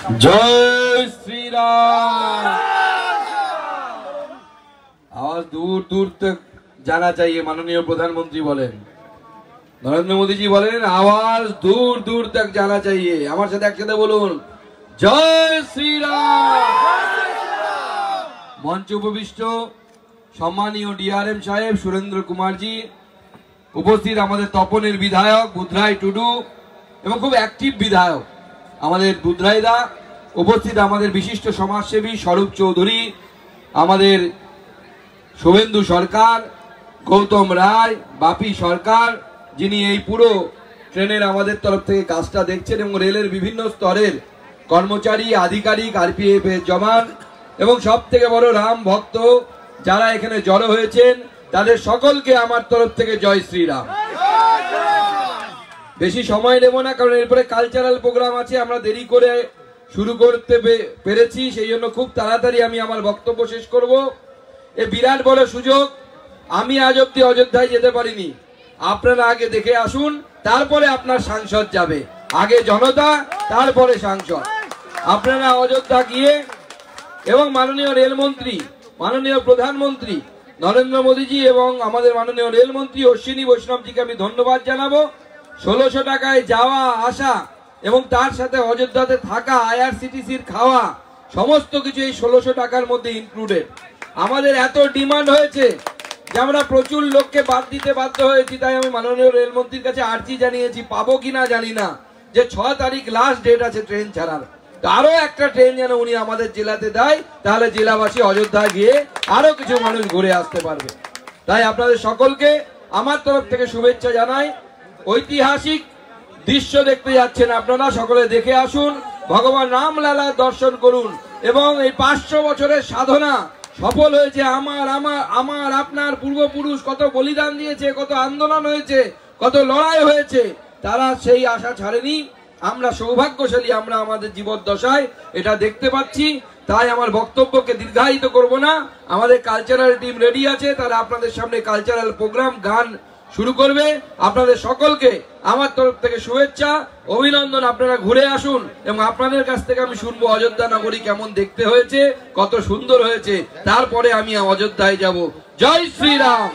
जय श्री राम। आवाज दूर दूर तक जाना चाहिए। माननीय प्रधानमंत्री बोलें, नरेंद्र मोदी जी बोलें, आवाज दूर दूर तक जाना चाहिए। हमारे साथ एक साथ बोलून, जय श्री राम। मंच उपविष्ट सम्मानीय डीआरएम साहेब सुरेंद्र कुमार जी, उपस्थित हमारे तपनेर विधायक बुधराय टुडू एवं खूब एक्टिव विधायक हमारे बुधराय दा, उपस्थित हमारे विशिष्ट समाजसेवी स्वरूप चौधरी, हमारे शुभेन्दु सरकार, गौतम राय, बापी सरकार जिनी এই পুরো ট্রেনের আমাদের তরফ থেকে কাজটা দেখছেন এবং রেলের বিভিন্ন স্তরের কর্মচারী আধিকারিক আরপিএফ এর জওয়ান এবং সবথেকে বড় রাম ভক্ত যারা এখানে জড়ো হয়েছেন তাদের সকলকে আমার তরফ থেকে জয় শ্রীরাম। বেশি সময় নেব না কারণ এরপরে কালচারাল প্রোগ্রাম আছে, আমরা দেরি করে শুরু করতে পেরেছি, সেই জন্য খুব তাড়াতাড়ি আমি আমার বক্তব্য শেষ করব। এই বিরাট বড় সুযোগ, আমি আজ অবধি অযোধ্যায় যেতে পারিনি, আপনারা আগে দেখে আসুন, তারপরে আপনার সাংসদ যাবে, আগে জনতা তারপরে সাংসদ। আপনারা অযোধ্যা গিয়ে এবং মাননীয় রেলমন্ত্রী মাননীয় প্রধানমন্ত্রী নরেন্দ্র মোদীজি এবং আমাদের মাননীয় রেলমন্ত্রী অশ্বিনী বৈষ্ণবজিকে আমি ধন্যবাদ জানাবো। 1600 টাকায় যাওয়া আসা এবং তার সাথে অযোধ্যাতে থাকা, আইআরসিটিসির খাওয়া, সমস্ত কিছু এই 1600 টাকার মধ্যে ইনক্লুডেড। আমাদের এত ডিমান্ড হয়েছে যে আমরা প্রচুর লোককে বাদ দিতে বাধ্য হয়েছি, তাই আমি মাননীয় রেলমন্ত্রীর কাছে আর্জি জানিয়েছি, পাবো কিনা জানি না, যে 6 তারিখ লাস্ট ডেট আছে ট্রেন ছাড়ার, আরো একটা ট্রেন যেন উনি আমাদের জেলাতে দেয়, তাহলে জেলাবাসী অযোধ্যা গিয়ে আরো কিছু মানুষ ঘুরে আসতে পারবে। তাই আপনাদের সকলকে আমার তরফ থেকে শুভেচ্ছা জানাই। ঐতিহাসিক দৃশ্য দেখতে যাচ্ছেন আপনারা, সকলে দেখে আসুন, ভগবান রামলালার দর্শন করুন এবং এই 500 বছরের সাধনা সফল হয়েছে। আমার আপনার পূর্বপুরুষ কত বলিদান দিয়েছে, কত আন্দোলন হয়েছে, কত লড়াই হয়েছে, তারা সেই আশা ছাড়েনি। আমরা সৌভাগ্যশালী, আমরা আমাদের জীবদ্দশায় এটা দেখতে পাচ্ছি। তাই আমার বক্তব্যকে দীর্ঘায়িত করব না, আমাদের কালচারাল টিম রেডি আছে, তারা আপনাদের সামনে কালচারাল প্রোগ্রাম গান শুরু করবে। আপনাদের সকলকে আমার তরফ থেকে শুভেচ্ছা, অভিনন্দন। আপনারা ঘুরে আসুন এবং আপনাদের কাছ থেকে আমি শুনবো অযোধ্যা নগরী কেমন দেখতে হয়েছে, কত সুন্দর হয়েছে, তারপরে আমি অযোধ্যায় যাব। জয় শ্রীরাম,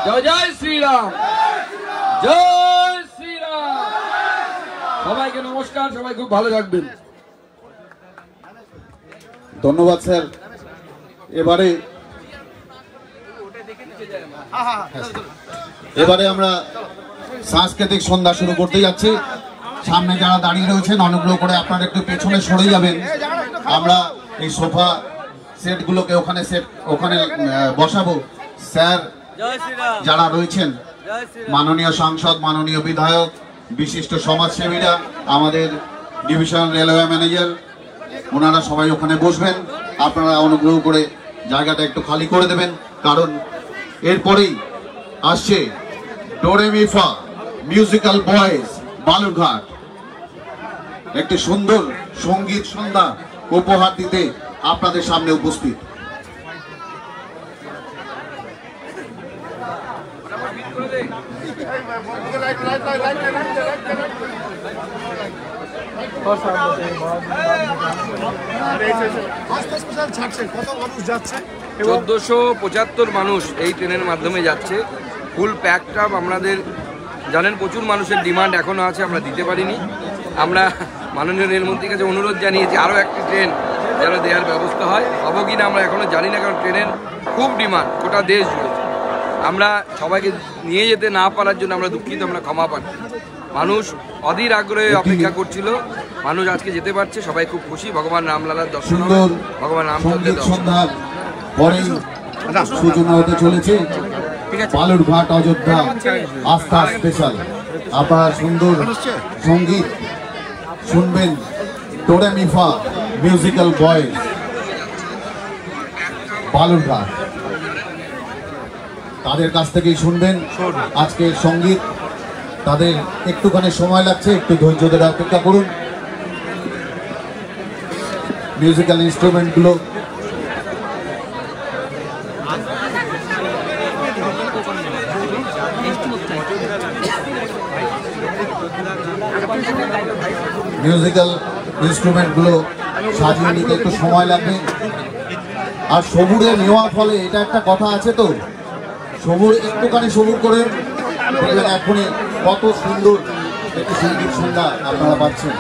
জয় জয় শ্রীরাম, জয় শ্রীরাম। সবাইকে নমস্কার, সবাই খুব ভালো থাকবেন। ধন্যবাদ স্যার। এবারে আমরা সাংস্কৃতিক সন্ধ্যা শুরু করতে যাচ্ছি। সামনে যারা দাঁড়িয়ে রয়েছেন অনুগ্রহ করে আপনারা একটু পেছনে সরে যাবেন। আমরা এই সোফা সেটগুলোকে ওখানে বসাবো। স্যার যারা রয়েছেন, মাননীয় সাংসদ, মাননীয় বিধায়ক, বিশিষ্ট সমাজসেবীরা, আমাদের ডিভিশন রেলওয়ে ম্যানেজার, ওনারা সবাই ওখানে বসবেন। আপনারা অনুগ্রহ করে জায়গাটা একটু খালি করে দেবেন, কারণ এরপরেই আসছে ডোরেমিফা মিউজিক্যাল বয়েজ বালুরঘাট। একটি সুন্দর সঙ্গীত সন্ধ্যা উপহার দিতে আপনাদের সামনে উপস্থিত। এবং 1475 মানুষ এই ট্রেনের মাধ্যমে যাচ্ছে, ফুল প্যাকড আপ। আপনাদের জানেন প্রচুর মানুষের ডিমান্ড এখনো আছে, আমরা দিতে পারিনি। আমরা মাননীয় রেলমন্ত্রীর কাছে অনুরোধ জানিয়েছি আরও একটি ট্রেন যেন দেওয়ার ব্যবস্থা হয়, হবো কিনা আমরা এখনো জানি না, কারণ ট্রেনের খুব ডিমান্ড গোটা দেশ জুড়ে। আমরা সবাইকে নিয়ে যেতে না পারার জন্য আমরা দুঃখিত, আমরা ক্ষমা পাচ্ছি। মানুষ অধীর আগ্রহে অপেক্ষা করছিল, মানুষ আজকে যেতে পারছে, সবাই খুব খুশি। ভগবান রামলালার দর্শন হবে, ভগবান রামচন্দ্রের দর্শন পরেই সূচনা হতে চলেছে বালুরঘাট অযোধ্যা আস্থা স্পেশাল। আপনারা সুন্দর সঙ্গীত শুনবেন, ডোরেমিফা মিউজিক্যাল বয়েজ বালুরঘাট, তাদের কাছ থেকেই শুনবেন আজকে সঙ্গীত। তাদের একটুখানি সময় লাগছে, একটু ধৈর্য ধরে অপেক্ষা করুন। মিউজিক্যাল ইনস্ট্রুমেন্টগুলো মিউজিক্যাল ইনস্ট্রুমেন্টগুলো সাজিয়ে নিতে একটু সময় লাগবে। আর সবুরে নেওয়ার ফলে এটা একটা কথা আছে তো, সবুর একটুখানি সবুর করে দেখবেন এখনই কত সুন্দর একটি সঙ্গীত সন্ধ্যা আপনারা পাচ্ছেন।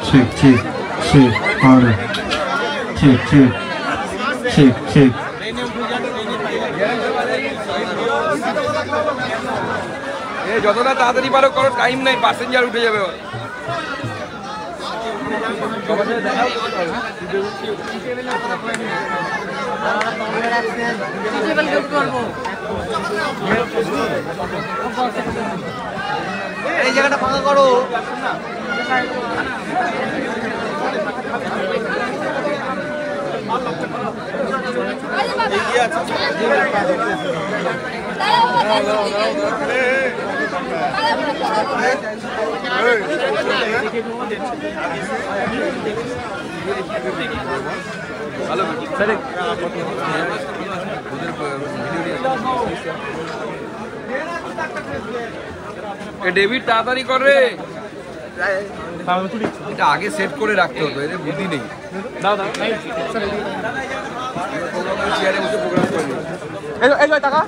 Shake, shake, shake, harder. Shake, shake, shake, shake. যতটা তাড়াতাড়ি পারো করো, টাইম নাই, প্যাসেঞ্জার উঠে যাবে। এই জায়গাটা ফাঁকা করো। ডেভিড তাড়াতাড়ি করে, এটা আগে সেট করে রাখতে হতো, এদের বুদ্ধি নেই। চেয়ারে বসে প্রোগ্রাম করে টাকা